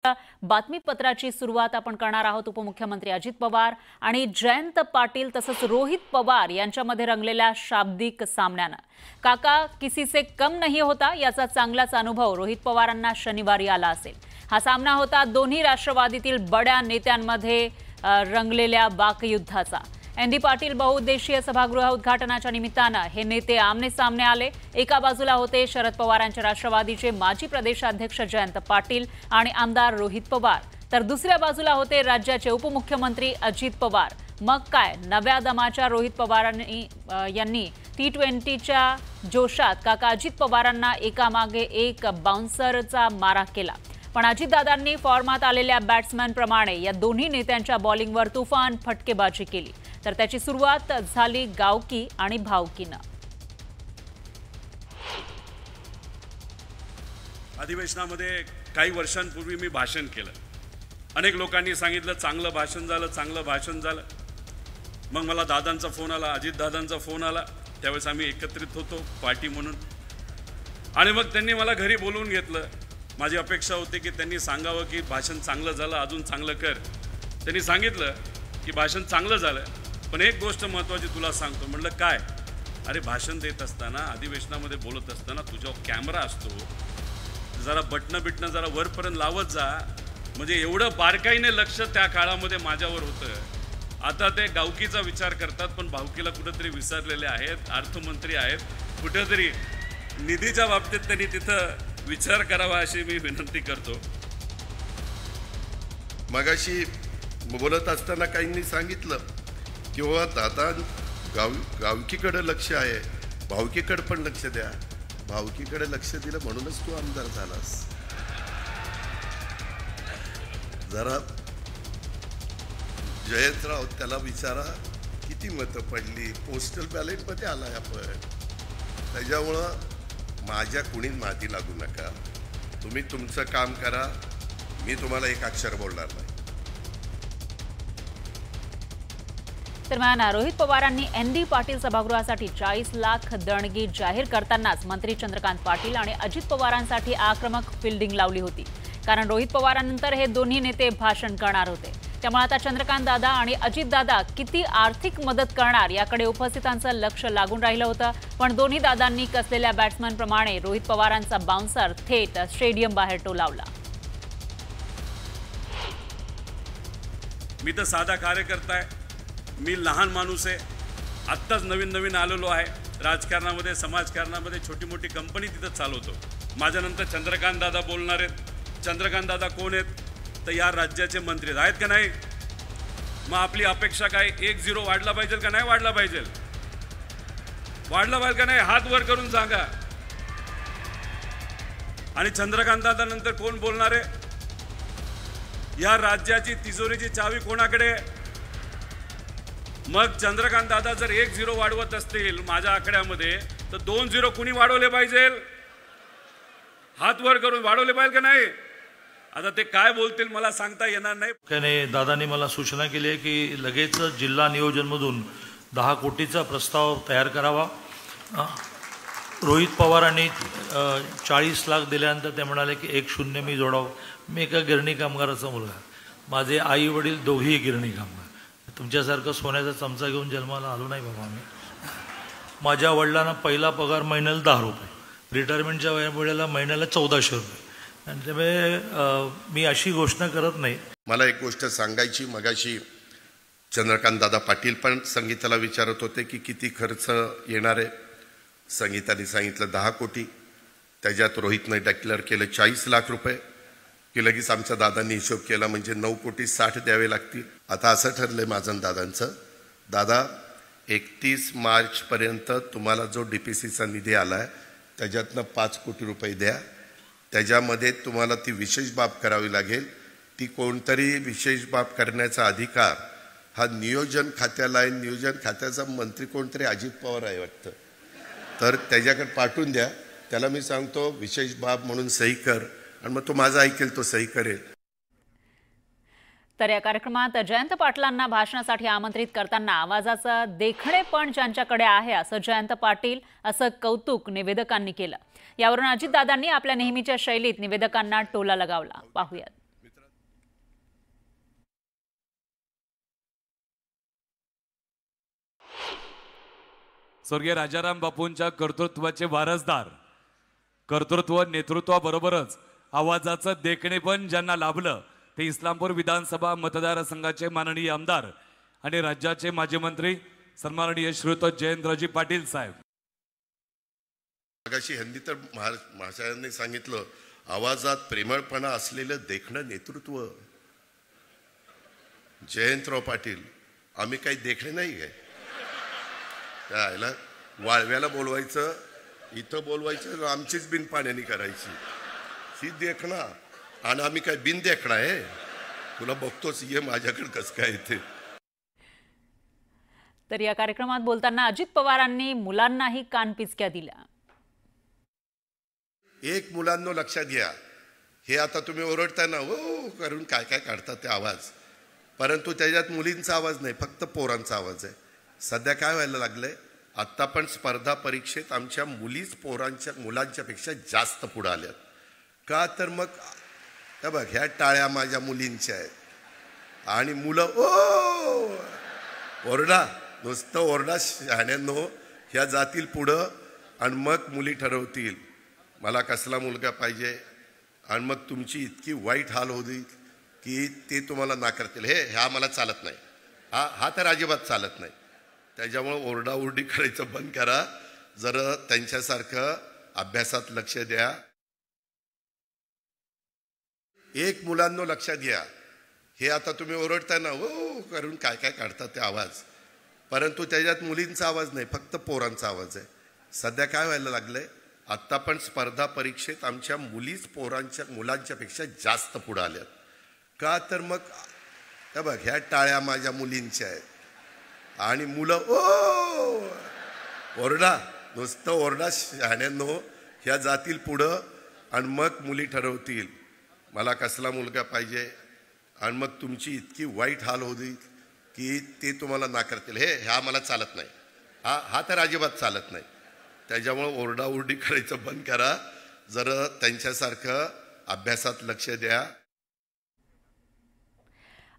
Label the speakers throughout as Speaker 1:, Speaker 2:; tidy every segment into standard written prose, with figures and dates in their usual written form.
Speaker 1: बातमीपत्राची सुरुवात आपण करणार आहोत। उपमुख्यमंत्री अजित पवार आणि जयंत पाटील तसंच रोहित पवार यांच्यामध्ये रंगलेल्या शाब्दिक सामन्यानं काका किसी से कम नहीं होता याचा चांगलाच अनुभव रोहित पवारांना शनिवारी आला असेल। हा सामना होता दोन्ही राष्ट्रवादीतील बड्या नेत्यांमध्ये रंगलेल्या वाकयुद्धाचा। एन डी पाटील बहुउद्देशीय सभागृह उद्घाटनाच्या निमित्तानं हे नेते आमने सामने आले। एका बाजूला होते शरद पवारांच्या राष्ट्रवादीचे माजी प्रदेशाध्यक्ष जयंत पाटील आणि आमदार रोहित पवार, तर दुसऱ्या बाजूला होते राज्याचे उपमुख्यमंत्री अजित पवार। मग काय नव्या दमाच्या रोहित पवारांनी T20च्या जोशात काका अजित पवारांना एकामागे एक बाउन्सरचा मारा केला। पण अजितदादांनी फॉर्मात आलेल्या बॅट्समॅन प्रमाणे या दोन्ही नेत्यांच्या बॉलिंगवर तुफान फटकेबाजी केली, तर त्याची सुरुवात झाली गावकी आणि भावकीनं।
Speaker 2: अधिवेशनामध्ये काही वर्षांपूर्वी मी भाषण केलं। अनेक लोकांनी सांगितलं चांगलं भाषण झालं, चांगलं भाषण झालं। मग मला दादांचा फोन आला, अजित दादांचा फोन आला। त्यावेळेस आम्ही एकत्रित होतो पार्टी म्हणून, आणि मग त्यांनी मला घरी बोलवून घेतलं। माझी अपेक्षा होती की त्यांनी सांगावं की भाषण चांगलं झालं, अजून चांगलं कर। त्यांनी सांगितलं की भाषण चांगलं झालं, पण एक गोष्ट महत्त्वाची तुला सांगतो। म्हटलं काय? अरे भाषण देत असताना, अधिवेशनामध्ये बोलत असताना तुझ्यावर कॅमेरा असतो, जरा बटणं जरा वरपर्यंत लावत जा, म्हणजे एवढं बारकाईने लक्ष त्या काळामध्ये माझ्यावर होतं। आता ते गावकीचा विचार करतात, पण भावकीला कुठेतरी विसरलेले आहेत। अर्थमंत्री आहेत, कुठेतरी निधीच्या बाबतीत त्यांनी तिथं विचार करावा अशी मी विनंती करतो।
Speaker 3: मगाशी बोलत असताना काहींनी सांगितलं की हो दादा गावकीकडे लक्ष आहे, भावकीकडे पण लक्ष द्या। भावकीकडे लक्ष दिलं म्हणूनच तू आमदार झालास। जरा जयंतराव त्याला विचारा किती मतं पडली, पोस्टल बॅलेटमध्ये आलाय आपण। त्याच्यामुळं माझ्या कुणीच माती लागू नका, तुम्ही तुमचं काम करा, मी तुम्हाला एक अक्षर बोलणार नाही।
Speaker 1: दरम्यान रोहित पवारांनी एन डी पाटील सभागृहासाठी 40 लाख देणगी जाहीर करतानाच मंत्री चंद्रकांत पाटील आणि अजित पवारांसाठी आक्रमक फिल्डिंग लावली होती, कारण रोहित पवारांनंतर हे दोन्ही नेते भाषण करणार होते। त्यामुळे आता चंद्रकांत दादा आणि अजित दादा किती आर्थिक मदत करणार याकडे उपस्थितांचं लक्ष लागून राहिलं होतं। पण दोन्ही दादांनी कसलेल्या बॅट्समॅन प्रमाणे रोहित पवारांचा बाउन्सर थेट स्टेडियम बाहेर टोलावला।
Speaker 2: मी तर साधा कार्यकर्ता आहे, मी लहान माणूस आहे, आत्ताच नवीन आलेलो आहे राजकारणामध्ये, समाजकारणामध्ये, छोटी मोठी कंपनी तिथं चालवतो। माझ्यानंतर चंद्रकांत दादा बोलणार आहेत। चंद्रकांत दादा कोण आहेत? तर या राज्याचे मंत्री आहेत का नाही? मग आपली अपेक्षा काय? 1-0 वाढला पाहिजे का नाही वाढला पाहिजे? वाढला पाहिजे का नाही? हात वर करून सांगा। आणि चंद्रकांत दादा नंतर कोण बोलणार आहे? या राज्याची तिजोरीची चावी कोणाकडे? मग चंद्रकांत दादा जर 1-0 वाढवत असतील माझ्या आकड्यामध्ये, तर 2-0 कुणी वाढवले पाहिजे? हात वर करून वाढवले पाहिजे का नाही? आता ते काय बोलतील मला सांगता येणार नाही।
Speaker 4: दादांनी मला सूचना केली आहे की लगेच जिल्हा नियोजनमधून 10 कोटीचा प्रस्ताव तयार करावा। रोहित पवारांनी 40 लाख दिल्यानंतर ते म्हणाले की 1-0 मी जोडावं। मी एका गिरणी कामगाराचा मुलगा, माझे आई वडील दोघेही गिरणी कामगार। तुमच्यासारखं सोन्याचा चमचा घेऊन जन्माला आलो नाही बाबा मी। माझ्या वडिलांना पहिला पगार महिन्याला 10 रुपये, रिटायरमेंटच्या वेळेला महिन्याला 1400 रुपये, आणि त्यामुळे मी अशी घोषणा करत नाही।
Speaker 3: मला एक गोष्ट सांगायची, मगाशी चंद्रकांत दादा पाटील पण संगीताला विचारत होते की किती खर्च येणार आहे। संगीताने सांगितलं 10 कोटी, त्याच्यात रोहितने डिक्लेअर केलं 40 लाख रुपये, की लगेच आमच्या दादांनी हिशोब केला म्हणजे 9,60,00,000 द्यावे लागतील। आता असं ठरलंय माझं दादांचं, दादा 31 मार्चपर्यंत तुम्हाला जो DPCचा निधी आलाय त्याच्यातनं 5 कोटी रुपये द्या। त्याच्यामध्ये तुम्हाला ती विशेष बाब करावी लागेल। ती कोणतरी विशेष बाब करण्याचा अधिकार हा नियोजन खात्याला आहे। नियोजन खात्याचा मंत्री कोणतरी अजित पवार आहे वाटतं, तर त्याच्याकडे पाठवून द्या। त्याला मी सांगतो विशेष बाब म्हणून सही कर, आणि मग तो माझा ऐकेल, तो सही करेल।
Speaker 1: तर या कार्यक्रमात जयंत पाटलांना भाषणासाठी आमंत्रित करताना आवाजाचं देखणेपण ज्यांच्याकडे आहे असं जयंत पाटील असं कौतुक निवेदकांनी केलं। यावरून अजितदादांनी आपल्या नेहमीच्या शैलीत निवेदकांना टोला लगावला। पाहूयात।
Speaker 5: स्वर्गीय राजाराम बापूंच्या कर्तृत्वाचे वारसदार, कर्तृत्व नेतृत्वाबरोबरच आवाजाचं देखणे पण ज्यांना लाभलं ते इस्लामपूर विधानसभा मतदारसंघाचे माननीय आमदार आणि राज्याचे माजी मंत्री सन्माननीय श्रीयुत जयंतरावजी पाटील साहेब.
Speaker 3: मगाशी हिंदी तर महाशयांनी सांगितलं, आवाजात प्रेमळपणा असलेलं देखणं नेतृत्व. जयंतराव पाटील, आम्ही काही देखणे नाही काय, त्याला वाळव्याला बोलवायचं, इथं बोलवायचं, आमचीच बिन पाण्याने करायची ही देखणा. आणि आम्ही काय बिन देखणा आहे? तुला बघतोच, ये माझ्याकडे कसं काय येते.
Speaker 1: तर या कार्यक्रमात बोलताना अजित पवारांनी मुलांनाही कानपिचक्या दिल्या.
Speaker 3: एक मुलांनो लक्षात घ्या, हे आता तुम्ही ओरडताय ना हो करून काय काय काढतात ते आवाज, परंतु त्याच्यात मुलींचा आवाज नाही, फक्त पोरांचा आवाज आहे. सध्या काय व्हायला लागलंय, आत्ता पण स्पर्धा परीक्षेत आमच्या मुलीच मुलांच्या पेक्षा जास्त पुढे आल्यात. का तर मग हे बघ, ह्या टाळ्या माझ्या मुलींच्या आहेत आणि मुलं ओरडा, नुसतं ओरडा शहाण्यांनो, ह्या जातील पुढं आणि मग मुली ठरवतील मला कसला मुलगा पाहिजे, आणि मग तुमची इतकी वाईट हाल होईल की ते तुम्हाला नाकारतील. ह्या मला चालत नाही, हा तर अजिबात चालत नाही. त्याच्यामुळं ओरडाओरडी करायचं बंद करा, जरा त्यांच्यासारखं अभ्यासात लक्ष द्या. एक मुलांनो लक्षात घ्या, हे आता तुम्ही ओरडताय ना हो करून काय काय काढतात ते आवाज, परंतु त्याच्यात मुलींचा आवाज नाही, फक्त पोरांचा आवाज आहे. सध्या काय व्हायला लागलंय, आत्ता पण स्पर्धा परीक्षेत आमच्या मुलीच मुलांच्या पेक्षा जास्त पुढे आल्यात. का तर मग हे बघ, ह्या टाळ्या माझ्या मुलींच्या आहेत आणि मुलं ओरडा, नुसतं ओरडा शहाण्यांनो, ह्या जातील पुढं आणि मग मुली ठरवतील मला कसला मुलगा पाहिजे, आणि मग तुमची इतकी वाईट हाल होईल की ते तुम्हाला नाकारतील. ह्या मला चालत नाही, हा तर अजिबात चालत नाही. त्याच्यामुळं ओरडाओरडी करायचं बंद करा, जरा त्यांच्यासारखं अभ्यासात लक्ष द्या.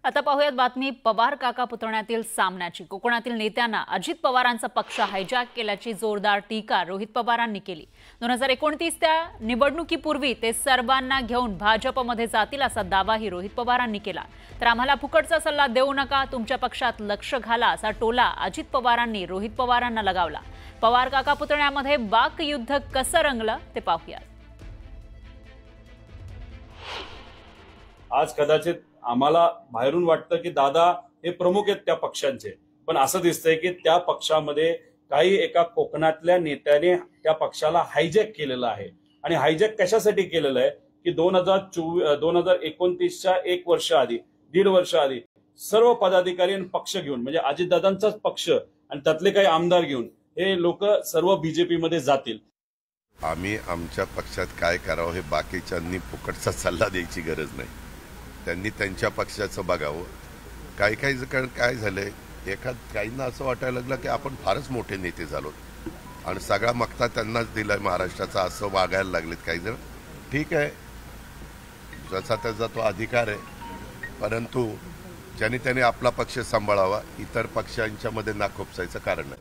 Speaker 1: आता पाहूयात बातमी पवार काका पुतण्यातील सामन्याची. कोकणातील नेत्यांना अजित पवारांचा पक्ष हायजॅक केल्याची जोरदार टीका रोहित पवारांनी केली. 2029 त्या निवडणुकीपूर्वी ते सर्वांना घेऊन भाजपमध्ये जातील असा दावाही रोहित पवारांनी केला. तर आम्हाला फुकटचा सल्ला देऊ नका, तुमच्या पक्षात लक्ष घाला असा टोला अजित पवारांनी रोहित पवारांना लगावला. पवार काका पुतण्यामध्ये वाकयुद्ध कसं रंगलं ते पाहूयात.
Speaker 2: आज कदाचित आम्हाला बाहेरून वाटतं की दादा हे प्रमुख आहेत त्या पक्षांचे, पण असं दिसतंय की त्या पक्षामध्ये काही एका कोकणातल्या नेत्याने त्या पक्षाला हायजॅक केलेलं आहे. आणि हायजॅक कशासाठी केलेलं आहे की 2029च्या 1 वर्ष आधी सर्व पदाधिकारी आणि पक्ष घेऊन, म्हणजे अजितदादांचाच पक्ष आणि त्यातले काही आमदार घेऊन हे लोक सर्व बीजेपी मध्ये जातील.
Speaker 3: आम्ही आमच्या पक्षात काय करावं हे बाकीच्यांनी फुकटचा सल्ला द्यायची गरज नाही, त्यांनी त्यांच्या पक्षाचं बघावं. काही काय झालंय, काहींना असं वाटायला लागलं की आपण फारच मोठे नेते झालो आणि सगळा मक्ता त्यांनाच दिलाय महाराष्ट्राचा, असं वागायला लागलेत काही जण. ठीक आहे, जसा त्याचा तो अधिकार आहे, परंतु ज्याने त्याने आपला पक्ष सांभाळावा, इतर पक्षांच्या मध्ये नाक खुपसायचं कारण नाही.